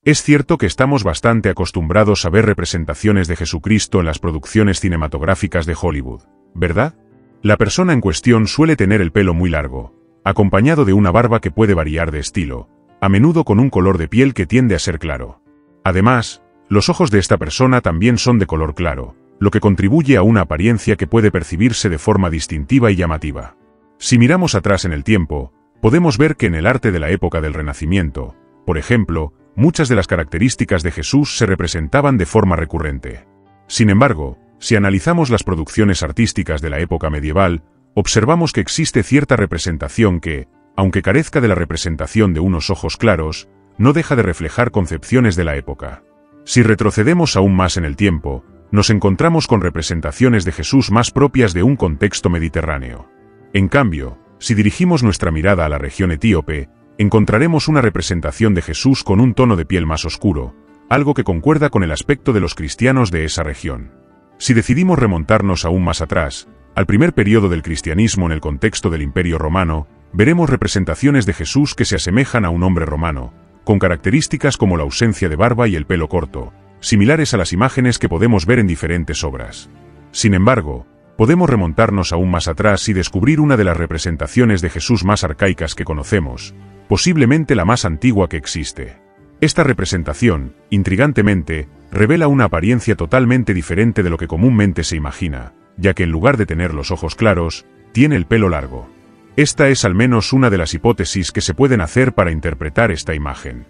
Es cierto que estamos bastante acostumbrados a ver representaciones de Jesucristo en las producciones cinematográficas de Hollywood, ¿verdad? La persona en cuestión suele tener el pelo muy largo, acompañado de una barba que puede variar de estilo, a menudo con un color de piel que tiende a ser claro. Además, los ojos de esta persona también son de color claro, lo que contribuye a una apariencia que puede percibirse de forma distintiva y llamativa. Si miramos atrás en el tiempo, podemos ver que en el arte de la época del Renacimiento, por ejemplo, muchas de las características de Jesús se representaban de forma recurrente. Sin embargo, si analizamos las producciones artísticas de la época medieval, observamos que existe cierta representación que, aunque carezca de la representación de unos ojos claros, no deja de reflejar concepciones de la época. Si retrocedemos aún más en el tiempo, nos encontramos con representaciones de Jesús más propias de un contexto mediterráneo. En cambio, si dirigimos nuestra mirada a la región etíope, encontraremos una representación de Jesús con un tono de piel más oscuro, algo que concuerda con el aspecto de los cristianos de esa región. Si decidimos remontarnos aún más atrás, al primer periodo del cristianismo en el contexto del Imperio Romano, veremos representaciones de Jesús que se asemejan a un hombre romano, con características como la ausencia de barba y el pelo corto, similares a las imágenes que podemos ver en diferentes obras. Sin embargo, podemos remontarnos aún más atrás y descubrir una de las representaciones de Jesús más arcaicas que conocemos, posiblemente la más antigua que existe. Esta representación, intrigantemente, revela una apariencia totalmente diferente de lo que comúnmente se imagina, ya que en lugar de tener los ojos claros, tiene el pelo largo. Esta es al menos una de las hipótesis que se pueden hacer para interpretar esta imagen.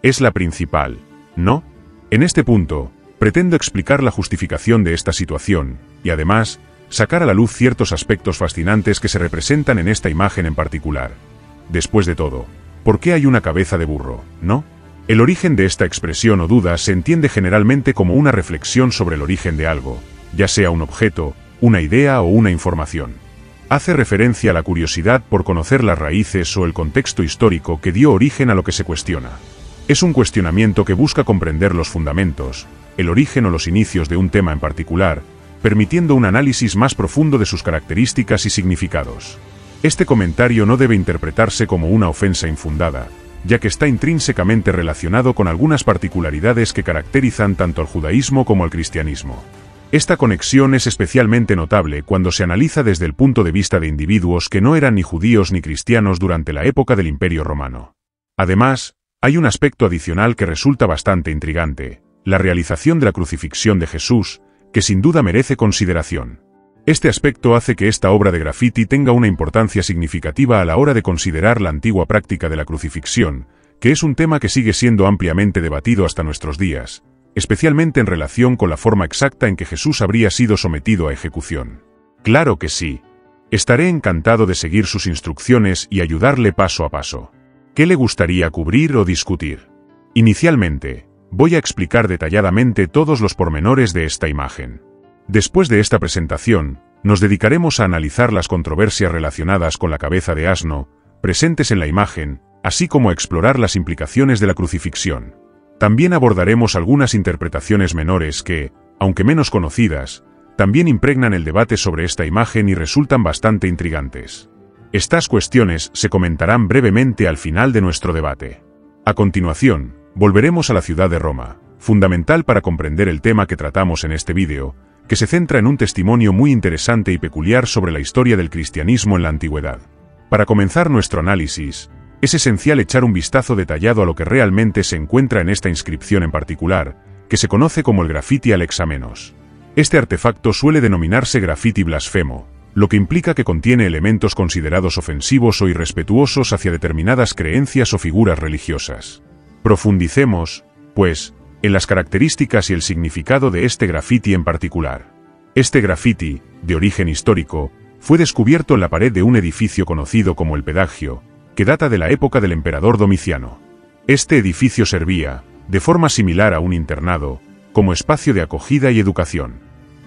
Es la principal, ¿no? En este punto, pretendo explicar la justificación de esta situación, y además, sacar a la luz ciertos aspectos fascinantes que se representan en esta imagen en particular. Después de todo, ¿por qué hay una cabeza de burro, no? El origen de esta expresión o duda se entiende generalmente como una reflexión sobre el origen de algo, ya sea un objeto, una idea o una información. Hace referencia a la curiosidad por conocer las raíces o el contexto histórico que dio origen a lo que se cuestiona. Es un cuestionamiento que busca comprender los fundamentos, el origen o los inicios de un tema en particular, permitiendo un análisis más profundo de sus características y significados. Este comentario no debe interpretarse como una ofensa infundada, ya que está intrínsecamente relacionado con algunas particularidades que caracterizan tanto al judaísmo como al cristianismo. Esta conexión es especialmente notable cuando se analiza desde el punto de vista de individuos que no eran ni judíos ni cristianos durante la época del Imperio Romano. Además, hay un aspecto adicional que resulta bastante intrigante, la realización de la crucifixión de Jesús, que sin duda merece consideración. Este aspecto hace que esta obra de graffiti tenga una importancia significativa a la hora de considerar la antigua práctica de la crucifixión, que es un tema que sigue siendo ampliamente debatido hasta nuestros días, especialmente en relación con la forma exacta en que Jesús habría sido sometido a ejecución. Claro que sí. Estaré encantado de seguir sus instrucciones y ayudarle paso a paso. ¿Qué le gustaría cubrir o discutir? Inicialmente, voy a explicar detalladamente todos los pormenores de esta imagen. Después de esta presentación, nos dedicaremos a analizar las controversias relacionadas con la cabeza de asno, presentes en la imagen, así como a explorar las implicaciones de la crucifixión. También abordaremos algunas interpretaciones menores que, aunque menos conocidas, también impregnan el debate sobre esta imagen y resultan bastante intrigantes. Estas cuestiones se comentarán brevemente al final de nuestro debate. A continuación, volveremos a la ciudad de Roma, fundamental para comprender el tema que tratamos en este vídeo, que se centra en un testimonio muy interesante y peculiar sobre la historia del cristianismo en la antigüedad. Para comenzar nuestro análisis, es esencial echar un vistazo detallado a lo que realmente se encuentra en esta inscripción en particular, que se conoce como el grafiti alexamenos. Este artefacto suele denominarse grafiti blasfemo, lo que implica que contiene elementos considerados ofensivos o irrespetuosos hacia determinadas creencias o figuras religiosas. Profundicemos, pues, en las características y el significado de este grafiti en particular. Este grafiti, de origen histórico, fue descubierto en la pared de un edificio conocido como el Pedagio, que data de la época del emperador Domiciano. Este edificio servía, de forma similar a un internado, como espacio de acogida y educación.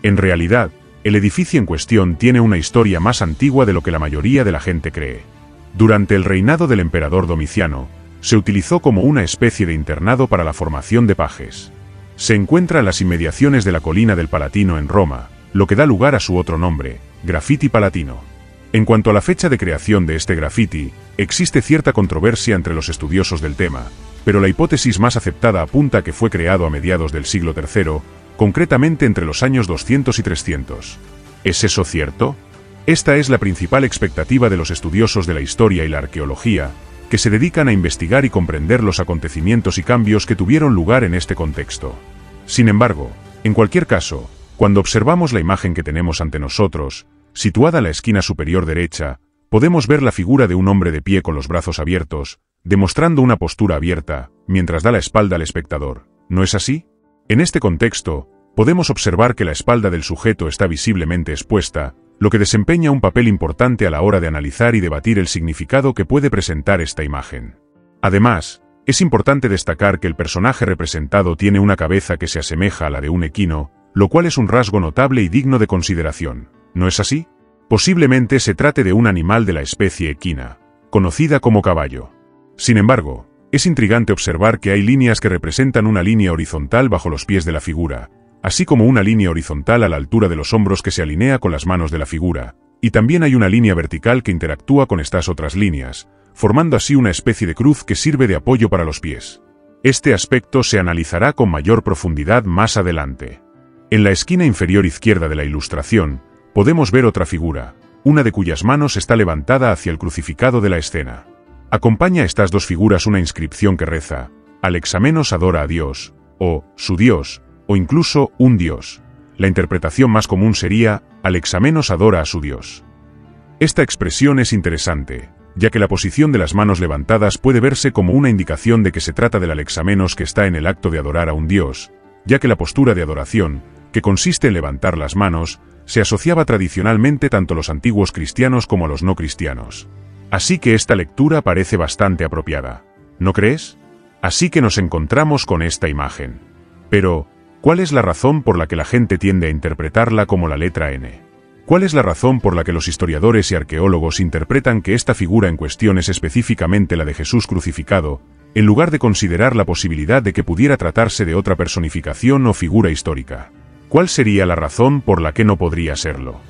En realidad, el edificio en cuestión tiene una historia más antigua de lo que la mayoría de la gente cree. Durante el reinado del emperador Domiciano, se utilizó como una especie de internado para la formación de pajes. Se encuentra en las inmediaciones de la colina del Palatino en Roma, lo que da lugar a su otro nombre, Graffiti Palatino. En cuanto a la fecha de creación de este grafiti, existe cierta controversia entre los estudiosos del tema, pero la hipótesis más aceptada apunta a que fue creado a mediados del siglo III, concretamente entre los años 200 y 300. ¿Es eso cierto? Esta es la principal expectativa de los estudiosos de la historia y la arqueología, que se dedican a investigar y comprender los acontecimientos y cambios que tuvieron lugar en este contexto. Sin embargo, en cualquier caso, cuando observamos la imagen que tenemos ante nosotros, situada a la esquina superior derecha, podemos ver la figura de un hombre de pie con los brazos abiertos, demostrando una postura abierta, mientras da la espalda al espectador. ¿No es así? En este contexto, podemos observar que la espalda del sujeto está visiblemente expuesta, lo que desempeña un papel importante a la hora de analizar y debatir el significado que puede presentar esta imagen. Además, es importante destacar que el personaje representado tiene una cabeza que se asemeja a la de un equino, lo cual es un rasgo notable y digno de consideración. ¿No es así? Posiblemente se trate de un animal de la especie equina, conocida como caballo. Sin embargo, es intrigante observar que hay líneas que representan una línea horizontal bajo los pies de la figura, así como una línea horizontal a la altura de los hombros que se alinea con las manos de la figura, y también hay una línea vertical que interactúa con estas otras líneas, formando así una especie de cruz que sirve de apoyo para los pies. Este aspecto se analizará con mayor profundidad más adelante. En la esquina inferior izquierda de la ilustración, podemos ver otra figura, una de cuyas manos está levantada hacia el crucificado de la escena. Acompaña a estas dos figuras una inscripción que reza: Alexamenos adora a Dios, o su Dios, o incluso un Dios. La interpretación más común sería: Alexamenos adora a su Dios. Esta expresión es interesante, ya que la posición de las manos levantadas puede verse como una indicación de que se trata del Alexamenos que está en el acto de adorar a un Dios, ya que la postura de adoración, que consiste en levantar las manos, se asociaba tradicionalmente tanto a los antiguos cristianos como a los no cristianos. Así que esta lectura parece bastante apropiada, ¿no crees? Así que nos encontramos con esta imagen. Pero, ¿cuál es la razón por la que la gente tiende a interpretarla como la letra N? ¿Cuál es la razón por la que los historiadores y arqueólogos interpretan que esta figura en cuestión es específicamente la de Jesús crucificado, en lugar de considerar la posibilidad de que pudiera tratarse de otra personificación o figura histórica? ¿Cuál sería la razón por la que no podría serlo?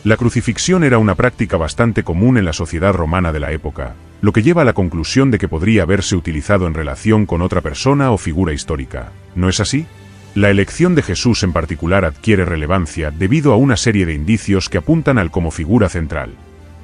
La crucifixión era una práctica bastante común en la sociedad romana de la época, lo que lleva a la conclusión de que podría haberse utilizado en relación con otra persona o figura histórica. ¿No es así? La elección de Jesús en particular adquiere relevancia debido a una serie de indicios que apuntan al como figura central.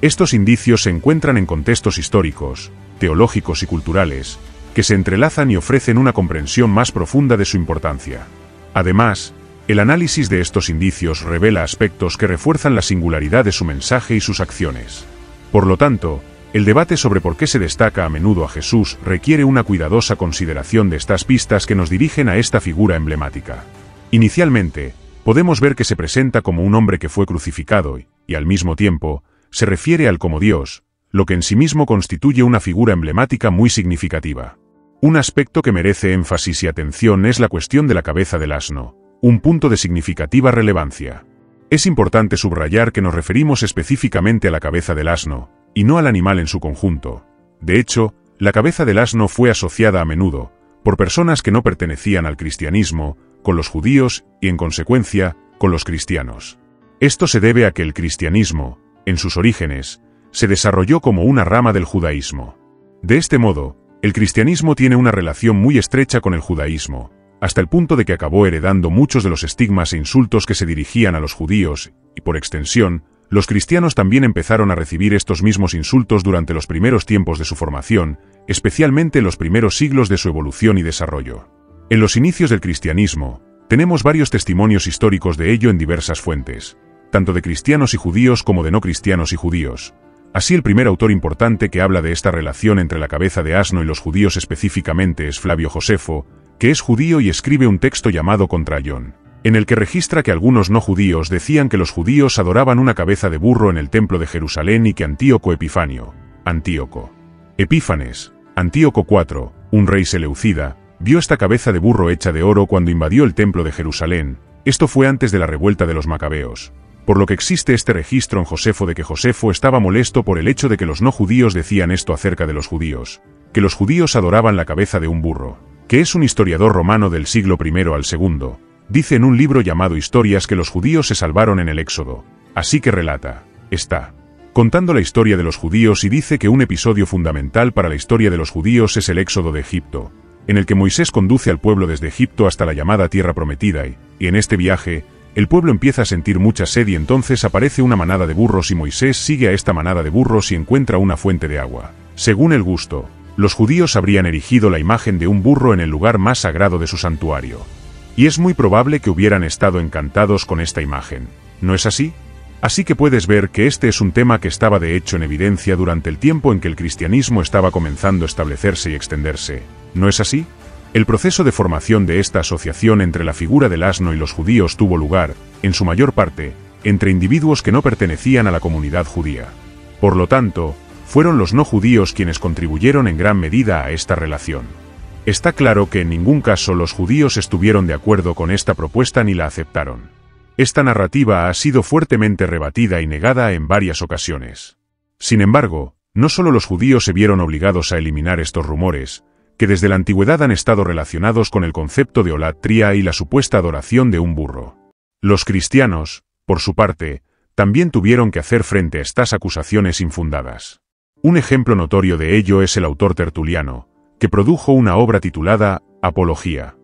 Estos indicios se encuentran en contextos históricos, teológicos y culturales, que se entrelazan y ofrecen una comprensión más profunda de su importancia. Además, el análisis de estos indicios revela aspectos que refuerzan la singularidad de su mensaje y sus acciones. Por lo tanto, el debate sobre por qué se destaca a menudo a Jesús requiere una cuidadosa consideración de estas pistas que nos dirigen a esta figura emblemática. Inicialmente, podemos ver que se presenta como un hombre que fue crucificado y, al mismo tiempo, se refiere al como Dios, lo que en sí mismo constituye una figura emblemática muy significativa. Un aspecto que merece énfasis y atención es la cuestión de la cabeza del asno, un punto de significativa relevancia. Es importante subrayar que nos referimos específicamente a la cabeza del asno, y no al animal en su conjunto. De hecho, la cabeza del asno fue asociada a menudo, por personas que no pertenecían al cristianismo, con los judíos y, en consecuencia, con los cristianos. Esto se debe a que el cristianismo, en sus orígenes, se desarrolló como una rama del judaísmo. De este modo, el cristianismo tiene una relación muy estrecha con el judaísmo, hasta el punto de que acabó heredando muchos de los estigmas e insultos que se dirigían a los judíos, y por extensión, los cristianos también empezaron a recibir estos mismos insultos durante los primeros tiempos de su formación, especialmente en los primeros siglos de su evolución y desarrollo. En los inicios del cristianismo, tenemos varios testimonios históricos de ello en diversas fuentes, tanto de cristianos y judíos como de no cristianos y judíos. Así, el primer autor importante que habla de esta relación entre la cabeza de asno y los judíos específicamente es Flavio Josefo, que es judío y escribe un texto llamado Contraion, en el que registra que algunos no judíos decían que los judíos adoraban una cabeza de burro en el templo de Jerusalén y que Antíoco Epífanes, Antíoco IV, un rey seleucida, vio esta cabeza de burro hecha de oro cuando invadió el templo de Jerusalén. Esto fue antes de la revuelta de los macabeos, por lo que existe este registro en Josefo de que Josefo estaba molesto por el hecho de que los no judíos decían esto acerca de los judíos, que los judíos adoraban la cabeza de un burro. Que es un historiador romano del siglo I al II, dice en un libro llamado Historias que los judíos se salvaron en el Éxodo, así que relata, está contando la historia de los judíos y dice que un episodio fundamental para la historia de los judíos es el Éxodo de Egipto, en el que Moisés conduce al pueblo desde Egipto hasta la llamada Tierra Prometida y en este viaje, el pueblo empieza a sentir mucha sed y entonces aparece una manada de burros y Moisés sigue a esta manada de burros y encuentra una fuente de agua. Según el gusto, los judíos habrían erigido la imagen de un burro en el lugar más sagrado de su santuario. Y es muy probable que hubieran estado encantados con esta imagen, ¿no es así? Así que puedes ver que este es un tema que estaba de hecho en evidencia durante el tiempo en que el cristianismo estaba comenzando a establecerse y extenderse, ¿no es así? El proceso de formación de esta asociación entre la figura del asno y los judíos tuvo lugar, en su mayor parte, entre individuos que no pertenecían a la comunidad judía. Por lo tanto, fueron los no judíos quienes contribuyeron en gran medida a esta relación. Está claro que en ningún caso los judíos estuvieron de acuerdo con esta propuesta ni la aceptaron. Esta narrativa ha sido fuertemente rebatida y negada en varias ocasiones. Sin embargo, no solo los judíos se vieron obligados a eliminar estos rumores, que desde la antigüedad han estado relacionados con el concepto de olatría y la supuesta adoración de un burro. Los cristianos, por su parte, también tuvieron que hacer frente a estas acusaciones infundadas. Un ejemplo notorio de ello es el autor Tertuliano, que produjo una obra titulada Apología.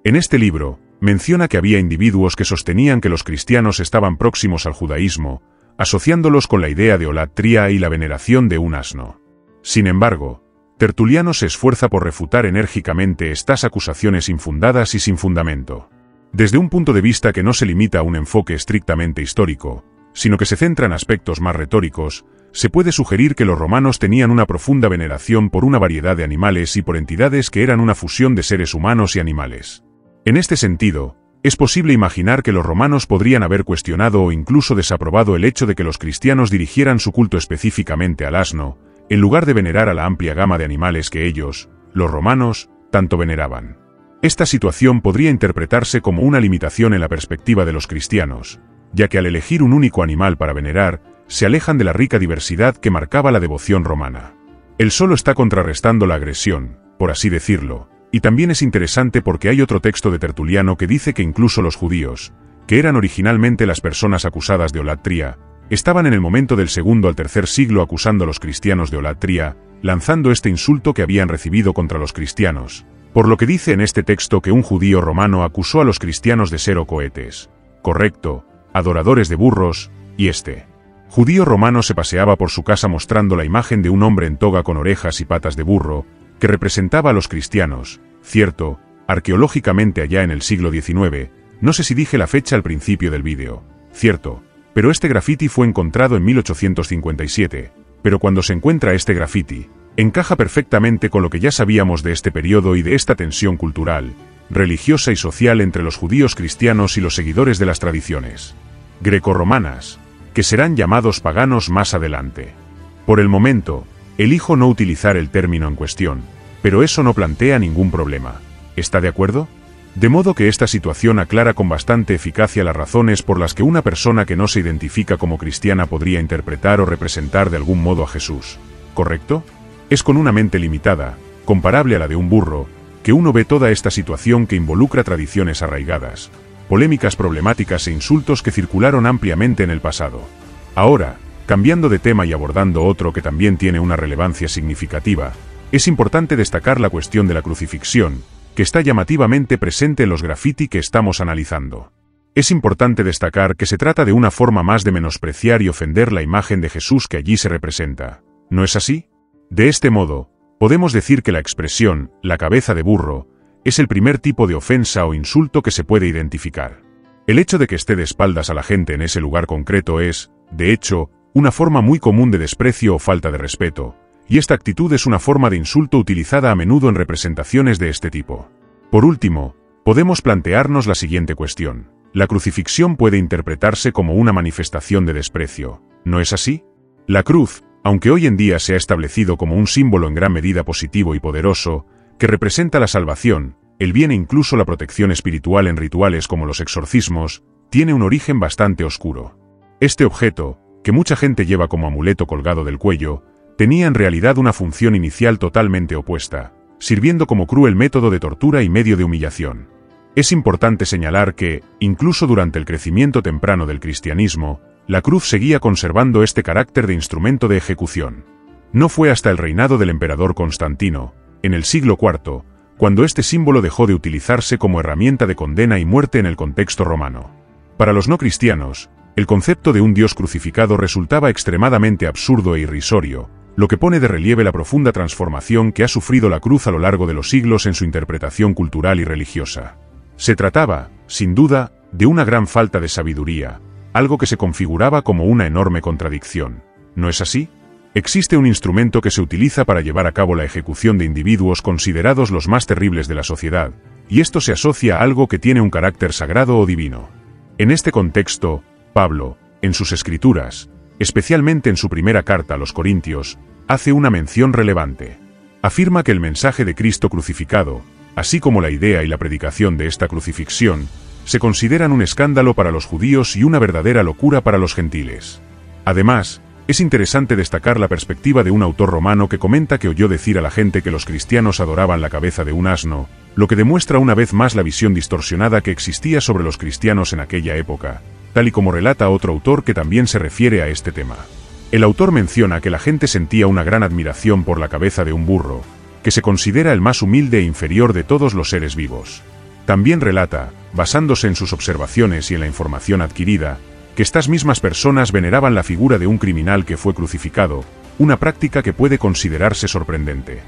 En este libro, menciona que había individuos que sostenían que los cristianos estaban próximos al judaísmo, asociándolos con la idea de olatría y la veneración de un asno. Sin embargo, Tertuliano se esfuerza por refutar enérgicamente estas acusaciones infundadas y sin fundamento. Desde un punto de vista que no se limita a un enfoque estrictamente histórico, sino que se centra en aspectos más retóricos, se puede sugerir que los romanos tenían una profunda veneración por una variedad de animales y por entidades que eran una fusión de seres humanos y animales. En este sentido, es posible imaginar que los romanos podrían haber cuestionado o incluso desaprobado el hecho de que los cristianos dirigieran su culto específicamente al asno, en lugar de venerar a la amplia gama de animales que ellos, los romanos, tanto veneraban. Esta situación podría interpretarse como una limitación en la perspectiva de los cristianos, ya que al elegir un único animal para venerar, se alejan de la rica diversidad que marcaba la devoción romana. Él solo está contrarrestando la agresión, por así decirlo, y también es interesante porque hay otro texto de Tertuliano que dice que incluso los judíos, que eran originalmente las personas acusadas de olatría, estaban en el momento del segundo al tercer siglo acusando a los cristianos de olatría, lanzando este insulto que habían recibido contra los cristianos, por lo que dice en este texto que un judío romano acusó a los cristianos de ser cohetes, correcto, adoradores de burros, y este judío romano se paseaba por su casa mostrando la imagen de un hombre en toga con orejas y patas de burro, que representaba a los cristianos, cierto, arqueológicamente allá en el siglo XIX, no sé si dije la fecha al principio del vídeo, cierto, pero este graffiti fue encontrado en 1857, pero cuando se encuentra este graffiti, encaja perfectamente con lo que ya sabíamos de este periodo y de esta tensión cultural, religiosa y social entre los judíos cristianos y los seguidores de las tradiciones grecorromanas, que serán llamados paganos más adelante. Por el momento, elijo no utilizar el término en cuestión, pero eso no plantea ningún problema. ¿Está de acuerdo? De modo que esta situación aclara con bastante eficacia las razones por las que una persona que no se identifica como cristiana podría interpretar o representar de algún modo a Jesús, ¿correcto? Es con una mente limitada, comparable a la de un burro, que uno ve toda esta situación que involucra tradiciones arraigadas, polémicas problemáticas e insultos que circularon ampliamente en el pasado. Ahora, cambiando de tema y abordando otro que también tiene una relevancia significativa, es importante destacar la cuestión de la crucifixión, que está llamativamente presente en los graffiti que estamos analizando. Es importante destacar que se trata de una forma más de menospreciar y ofender la imagen de Jesús que allí se representa. ¿No es así? De este modo, podemos decir que la expresión, la cabeza de burro, es el primer tipo de ofensa o insulto que se puede identificar. El hecho de que esté de espaldas a la gente en ese lugar concreto es, de hecho, una forma muy común de desprecio o falta de respeto, y esta actitud es una forma de insulto utilizada a menudo en representaciones de este tipo. Por último, podemos plantearnos la siguiente cuestión. La crucifixión puede interpretarse como una manifestación de desprecio, ¿no es así? La cruz, aunque hoy en día se ha establecido como un símbolo en gran medida positivo y poderoso, que representa la salvación, el bien e incluso la protección espiritual en rituales como los exorcismos, tiene un origen bastante oscuro. Este objeto, que mucha gente lleva como amuleto colgado del cuello, tenía en realidad una función inicial totalmente opuesta, sirviendo como cruel método de tortura y medio de humillación. Es importante señalar que, incluso durante el crecimiento temprano del cristianismo, la cruz seguía conservando este carácter de instrumento de ejecución. No fue hasta el reinado del emperador Constantino, en el siglo IV, cuando este símbolo dejó de utilizarse como herramienta de condena y muerte en el contexto romano. Para los no cristianos, el concepto de un Dios crucificado resultaba extremadamente absurdo e irrisorio, lo que pone de relieve la profunda transformación que ha sufrido la cruz a lo largo de los siglos en su interpretación cultural y religiosa. Se trataba, sin duda, de una gran falta de sabiduría, algo que se configuraba como una enorme contradicción. ¿No es así? Existe un instrumento que se utiliza para llevar a cabo la ejecución de individuos considerados los más terribles de la sociedad, y esto se asocia a algo que tiene un carácter sagrado o divino. En este contexto, Pablo, en sus escrituras, especialmente en su primera carta a los Corintios, hace una mención relevante. Afirma que el mensaje de Cristo crucificado, así como la idea y la predicación de esta crucifixión, se consideran un escándalo para los judíos y una verdadera locura para los gentiles. Además, es interesante destacar la perspectiva de un autor romano que comenta que oyó decir a la gente que los cristianos adoraban la cabeza de un asno, lo que demuestra una vez más la visión distorsionada que existía sobre los cristianos en aquella época, tal y como relata otro autor que también se refiere a este tema. El autor menciona que la gente sentía una gran admiración por la cabeza de un burro, que se considera el más humilde e inferior de todos los seres vivos. También relata, basándose en sus observaciones y en la información adquirida, que estas mismas personas veneraban la figura de un criminal que fue crucificado, una práctica que puede considerarse sorprendente.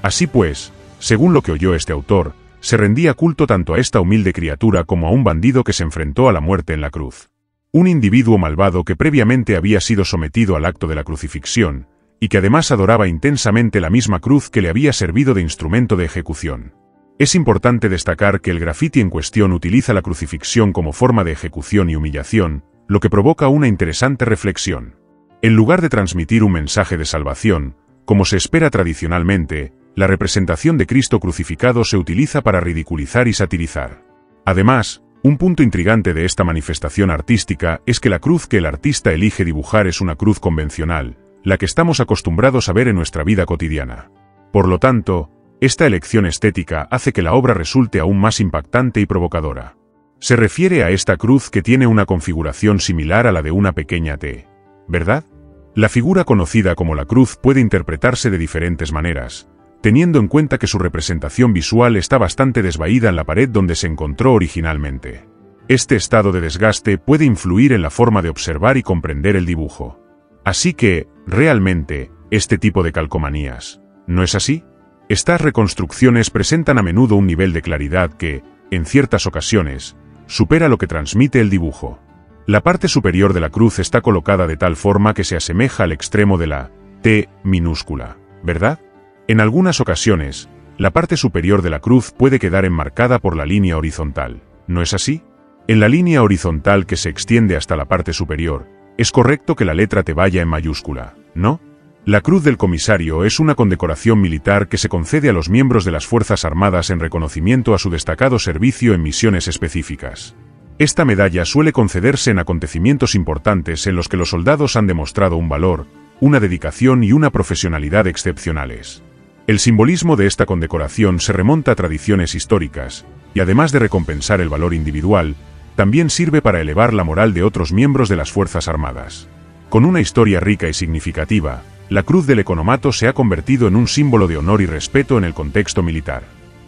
Así pues, según lo que oyó este autor, se rendía culto tanto a esta humilde criatura como a un bandido que se enfrentó a la muerte en la cruz. Un individuo malvado que previamente había sido sometido al acto de la crucifixión, y que además adoraba intensamente la misma cruz que le había servido de instrumento de ejecución. Es importante destacar que el grafiti en cuestión utiliza la crucifixión como forma de ejecución y humillación, lo que provoca una interesante reflexión. En lugar de transmitir un mensaje de salvación, como se espera tradicionalmente, la representación de Cristo crucificado se utiliza para ridiculizar y satirizar. Además, un punto intrigante de esta manifestación artística es que la cruz que el artista elige dibujar es una cruz convencional, la que estamos acostumbrados a ver en nuestra vida cotidiana. Por lo tanto, esta elección estética hace que la obra resulte aún más impactante y provocadora. Se refiere a esta cruz que tiene una configuración similar a la de una pequeña T, ¿verdad? La figura conocida como la cruz puede interpretarse de diferentes maneras, teniendo en cuenta que su representación visual está bastante desvaída en la pared donde se encontró originalmente. Este estado de desgaste puede influir en la forma de observar y comprender el dibujo. Así que, realmente, este tipo de calcomanías, ¿no es así? Estas reconstrucciones presentan a menudo un nivel de claridad que, en ciertas ocasiones, supera lo que transmite el dibujo. La parte superior de la cruz está colocada de tal forma que se asemeja al extremo de la T minúscula, ¿verdad? En algunas ocasiones, la parte superior de la cruz puede quedar enmarcada por la línea horizontal, ¿no es así? En la línea horizontal que se extiende hasta la parte superior, es correcto que la letra T vaya en mayúscula, ¿no? La Cruz del Comisario es una condecoración militar que se concede a los miembros de las Fuerzas Armadas en reconocimiento a su destacado servicio en misiones específicas. Esta medalla suele concederse en acontecimientos importantes en los que los soldados han demostrado un valor, una dedicación y una profesionalidad excepcionales. El simbolismo de esta condecoración se remonta a tradiciones históricas, y además de recompensar el valor individual, también sirve para elevar la moral de otros miembros de las Fuerzas Armadas. Con una historia rica y significativa, la Cruz del Economato se ha convertido en un símbolo de honor y respeto en el contexto militar.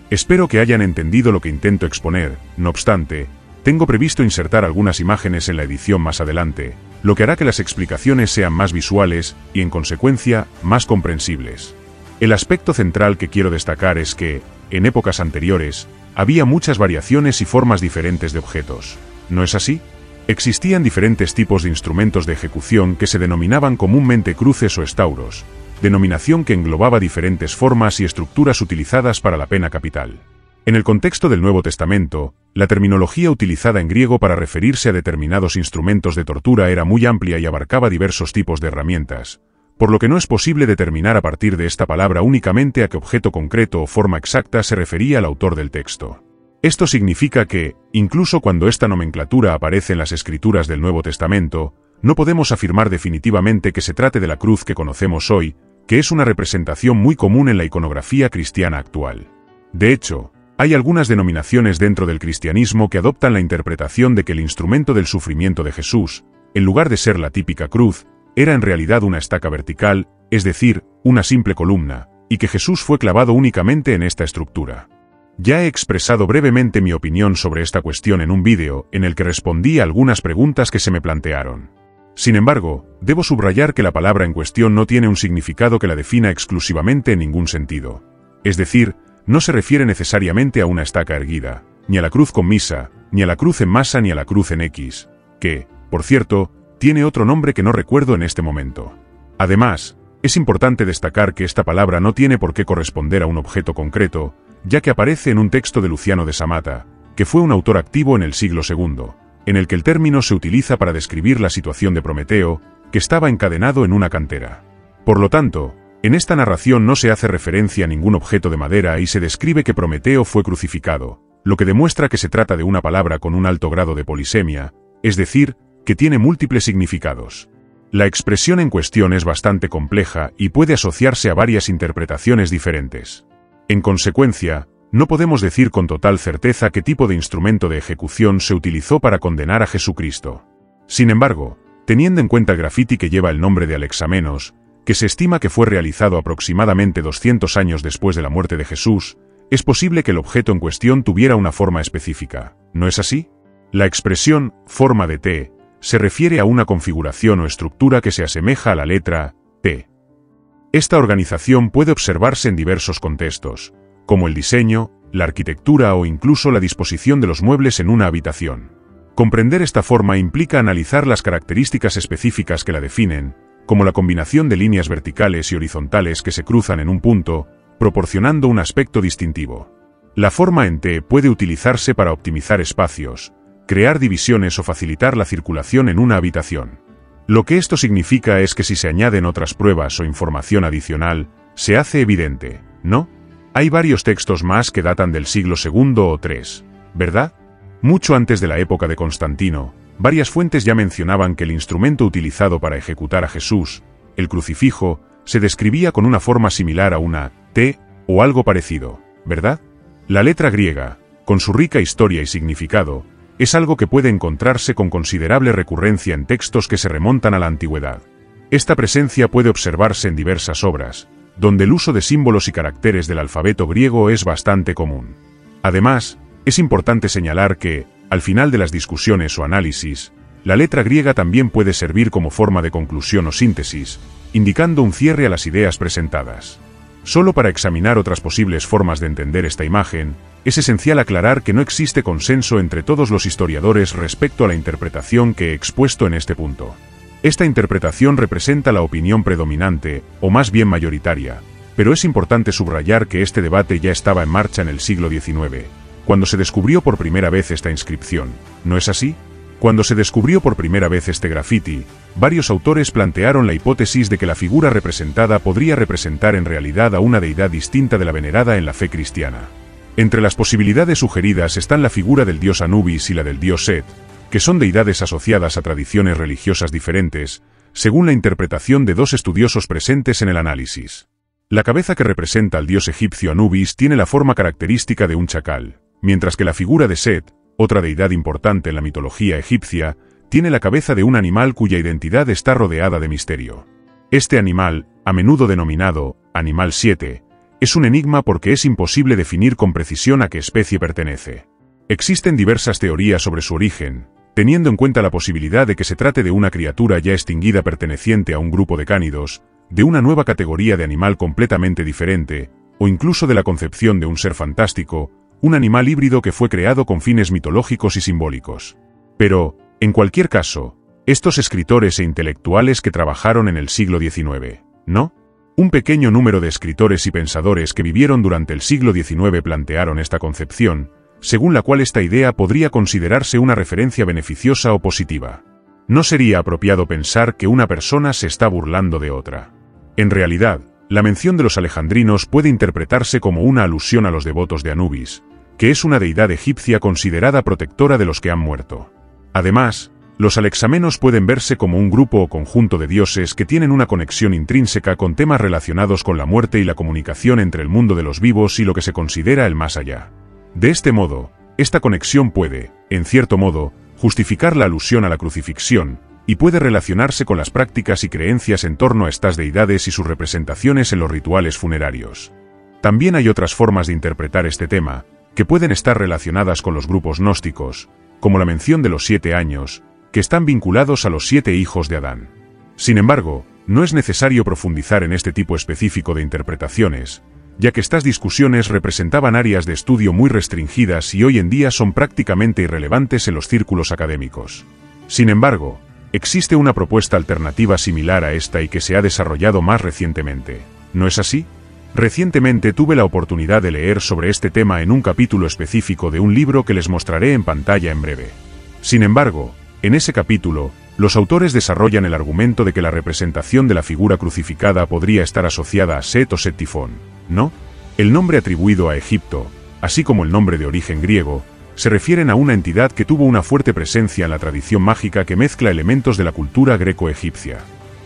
Espero que hayan entendido lo que intento exponer. No obstante, tengo previsto insertar algunas imágenes en la edición más adelante, lo que hará que las explicaciones sean más visuales y, en consecuencia, más comprensibles. El aspecto central que quiero destacar es que, en épocas anteriores, había muchas variaciones y formas diferentes de objetos. ¿No es así? Existían diferentes tipos de instrumentos de ejecución que se denominaban comúnmente cruces o estauros, denominación que englobaba diferentes formas y estructuras utilizadas para la pena capital. En el contexto del Nuevo Testamento, la terminología utilizada en griego para referirse a determinados instrumentos de tortura era muy amplia y abarcaba diversos tipos de herramientas, por lo que no es posible determinar a partir de esta palabra únicamente a qué objeto concreto o forma exacta se refería el autor del texto. Esto significa que, incluso cuando esta nomenclatura aparece en las escrituras del Nuevo Testamento, no podemos afirmar definitivamente que se trate de la cruz que conocemos hoy, que es una representación muy común en la iconografía cristiana actual. De hecho, hay algunas denominaciones dentro del cristianismo que adoptan la interpretación de que el instrumento del sufrimiento de Jesús, en lugar de ser la típica cruz, era en realidad una estaca vertical, es decir, una simple columna, y que Jesús fue clavado únicamente en esta estructura. Ya he expresado brevemente mi opinión sobre esta cuestión en un vídeo en el que respondí a algunas preguntas que se me plantearon. Sin embargo, debo subrayar que la palabra en cuestión no tiene un significado que la defina exclusivamente en ningún sentido. Es decir, no se refiere necesariamente a una estaca erguida, ni a la cruz con misa, ni a la cruz en masa ni a la cruz en X, que, por cierto, tiene otro nombre que no recuerdo en este momento. Además, es importante destacar que esta palabra no tiene por qué corresponder a un objeto concreto, ya que aparece en un texto de Luciano de Samata, que fue un autor activo en el siglo II, en el que el término se utiliza para describir la situación de Prometeo, que estaba encadenado en una cantera. Por lo tanto, en esta narración no se hace referencia a ningún objeto de madera y se describe que Prometeo fue crucificado, lo que demuestra que se trata de una palabra con un alto grado de polisemia, es decir, que tiene múltiples significados. La expresión en cuestión es bastante compleja y puede asociarse a varias interpretaciones diferentes. En consecuencia, no podemos decir con total certeza qué tipo de instrumento de ejecución se utilizó para condenar a Jesucristo. Sin embargo, teniendo en cuenta el grafiti que lleva el nombre de Alexamenos, que se estima que fue realizado aproximadamente 200 años después de la muerte de Jesús, es posible que el objeto en cuestión tuviera una forma específica, ¿no es así? La expresión forma de T se refiere a una configuración o estructura que se asemeja a la letra T. Esta organización puede observarse en diversos contextos, como el diseño, la arquitectura o incluso la disposición de los muebles en una habitación. Comprender esta forma implica analizar las características específicas que la definen, como la combinación de líneas verticales y horizontales que se cruzan en un punto, proporcionando un aspecto distintivo. La forma en T puede utilizarse para optimizar espacios, crear divisiones o facilitar la circulación en una habitación. Lo que esto significa es que si se añaden otras pruebas o información adicional, se hace evidente, ¿no? Hay varios textos más que datan del siglo II o III, ¿verdad? Mucho antes de la época de Constantino, varias fuentes ya mencionaban que el instrumento utilizado para ejecutar a Jesús, el crucifijo, se describía con una forma similar a una T o algo parecido, ¿verdad? La letra griega, con su rica historia y significado, es algo que puede encontrarse con considerable recurrencia en textos que se remontan a la antigüedad. Esta presencia puede observarse en diversas obras, donde el uso de símbolos y caracteres del alfabeto griego es bastante común. Además, es importante señalar que, al final de las discusiones o análisis, la letra griega también puede servir como forma de conclusión o síntesis, indicando un cierre a las ideas presentadas. Solo para examinar otras posibles formas de entender esta imagen, es esencial aclarar que no existe consenso entre todos los historiadores respecto a la interpretación que he expuesto en este punto. Esta interpretación representa la opinión predominante, o más bien mayoritaria, pero es importante subrayar que este debate ya estaba en marcha en el siglo XIX, cuando se descubrió por primera vez esta inscripción, ¿no es así? Cuando se descubrió por primera vez este grafiti, varios autores plantearon la hipótesis de que la figura representada podría representar en realidad a una deidad distinta de la venerada en la fe cristiana. Entre las posibilidades sugeridas están la figura del dios Anubis y la del dios Set, que son deidades asociadas a tradiciones religiosas diferentes, según la interpretación de dos estudiosos presentes en el análisis. La cabeza que representa al dios egipcio Anubis tiene la forma característica de un chacal, mientras que la figura de Set, otra deidad importante en la mitología egipcia, tiene la cabeza de un animal cuya identidad está rodeada de misterio. Este animal, a menudo denominado Animal 7, es un enigma porque es imposible definir con precisión a qué especie pertenece. Existen diversas teorías sobre su origen, teniendo en cuenta la posibilidad de que se trate de una criatura ya extinguida perteneciente a un grupo de cánidos, de una nueva categoría de animal completamente diferente, o incluso de la concepción de un ser fantástico, un animal híbrido que fue creado con fines mitológicos y simbólicos. Pero, en cualquier caso, estos escritores e intelectuales que trabajaron en el siglo XIX, ¿no? Un pequeño número de escritores y pensadores que vivieron durante el siglo XIX plantearon esta concepción, según la cual esta idea podría considerarse una referencia beneficiosa o positiva. No sería apropiado pensar que una persona se está burlando de otra. En realidad, la mención de los alejandrinos puede interpretarse como una alusión a los devotos de Anubis, que es una deidad egipcia considerada protectora de los que han muerto. Además, los alexamenos pueden verse como un grupo o conjunto de dioses que tienen una conexión intrínseca con temas relacionados con la muerte y la comunicación entre el mundo de los vivos y lo que se considera el más allá. De este modo, esta conexión puede, en cierto modo, justificar la alusión a la crucifixión, y puede relacionarse con las prácticas y creencias en torno a estas deidades y sus representaciones en los rituales funerarios. También hay otras formas de interpretar este tema, que pueden estar relacionadas con los grupos gnósticos, como la mención de los 7 años, que están vinculados a los 7 hijos de Adán. Sin embargo, no es necesario profundizar en este tipo específico de interpretaciones, ya que estas discusiones representaban áreas de estudio muy restringidas y hoy en día son prácticamente irrelevantes en los círculos académicos. Sin embargo, existe una propuesta alternativa similar a esta y que se ha desarrollado más recientemente, ¿no es así? Recientemente tuve la oportunidad de leer sobre este tema en un capítulo específico de un libro que les mostraré en pantalla en breve. Sin embargo, en ese capítulo, los autores desarrollan el argumento de que la representación de la figura crucificada podría estar asociada a Set o Set-Tifón, ¿no? El nombre atribuido a Egipto, así como el nombre de origen griego, se refieren a una entidad que tuvo una fuerte presencia en la tradición mágica que mezcla elementos de la cultura greco-egipcia.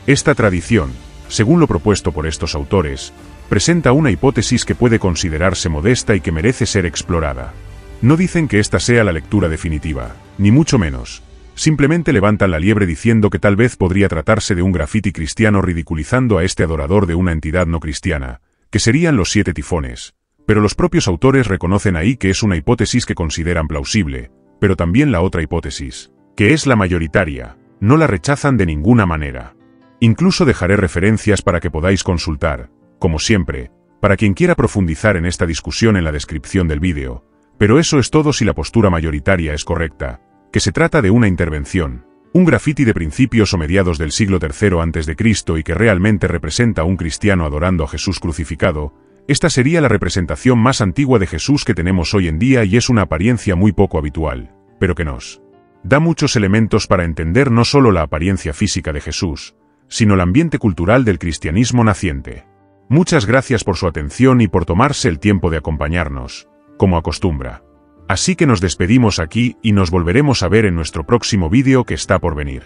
Esta tradición, según lo propuesto por estos autores, presenta una hipótesis que puede considerarse modesta y que merece ser explorada. No dicen que esta sea la lectura definitiva, ni mucho menos. Simplemente levantan la liebre diciendo que tal vez podría tratarse de un grafiti cristiano ridiculizando a este adorador de una entidad no cristiana, que serían los 7 tifones. Pero los propios autores reconocen ahí que es una hipótesis que consideran plausible, pero también la otra hipótesis, que es la mayoritaria, no la rechazan de ninguna manera. Incluso dejaré referencias para que podáis consultar, como siempre, para quien quiera profundizar en esta discusión en la descripción del vídeo, pero eso es todo si la postura mayoritaria es correcta, que se trata de una intervención, un grafiti de principios o mediados del siglo III a.C. y que realmente representa a un cristiano adorando a Jesús crucificado. Esta sería la representación más antigua de Jesús que tenemos hoy en día y es una apariencia muy poco habitual, pero que nos da muchos elementos para entender no solo la apariencia física de Jesús, sino el ambiente cultural del cristianismo naciente. Muchas gracias por su atención y por tomarse el tiempo de acompañarnos, como acostumbra. Así que nos despedimos aquí y nos volveremos a ver en nuestro próximo vídeo que está por venir.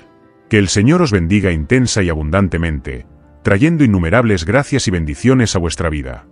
Que el Señor os bendiga intensa y abundantemente, trayendo innumerables gracias y bendiciones a vuestra vida.